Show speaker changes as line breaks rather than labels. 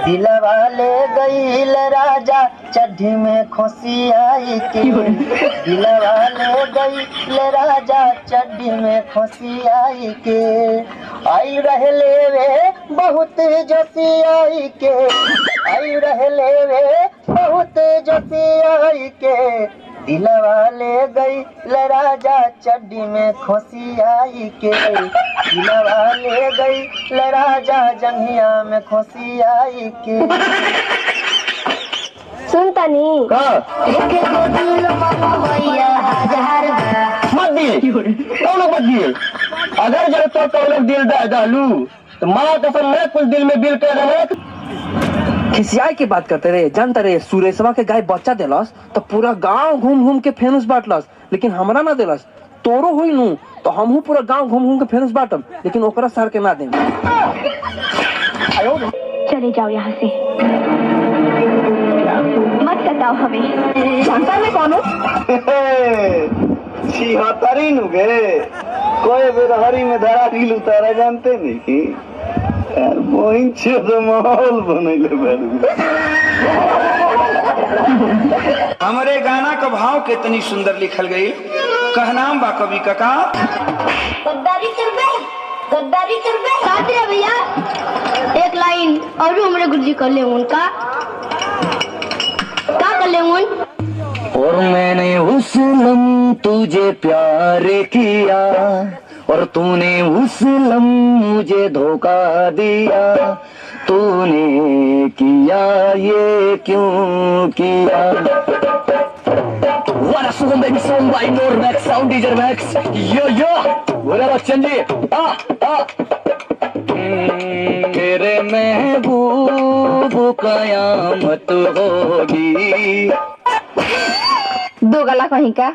दिलवा ले गईल राजा चड्ढी में खोसी आई के, दिलवा ले गईल राजा चड्ढी में खोसी आई के, आई रहले वे बहुत जोशी आई के, आई रहले वे बहुत जोशी आई के, दिलवा ले गई राजा चड्डी में खोसी आई के, दिलवा ले गई राजा जंघिया में खोसी आई के।
सुनता नहीं
मत दिए मत दिए, अगर जब तो लोग दिल डालू तो माँ कसम मैं कुछ दिल में दिल कर रहे
खिसियाई की बात करते रहे। जानते रहे सुरेशवा के गाय बच्चा देलस तो पूरा गांव घूम घूम के फेनुस बांटलस, लेकिन हमरा ना देलस। तोरो हुई नू तो हमहू पूरा गांव घूम घूम के फेनुस बांटम, लेकिन ओकरा सर के ना देंगे।
चले जाओ यहाँ से, मत सताओ हमें। जानता मैं कौन हूँ?
छिहत्तरी नु गे कोई बेरहरी में धरा गिल उतारा जानते नहीं यार, मोहिन छे तो माहौल बनैले बारू।
हमारे गाना का भाव कितनी सुंदर लिखल गई, कहनाम बा कवि का
गद्दारी कर दे भैया। एक लाइन और हमारे गुरुजी कर ले उनका क्या कर ले उन।
और मैंने उस लम तुझे प्यार किया और तूने उस लम मुझे धोखा दिया, तूने किया ये क्यों किया। What a song baby, song by Normax, sound DJ Max. Yo, बोला बच्चन जी तेरे महबूब कयामत होगी।
दो गला कहीं का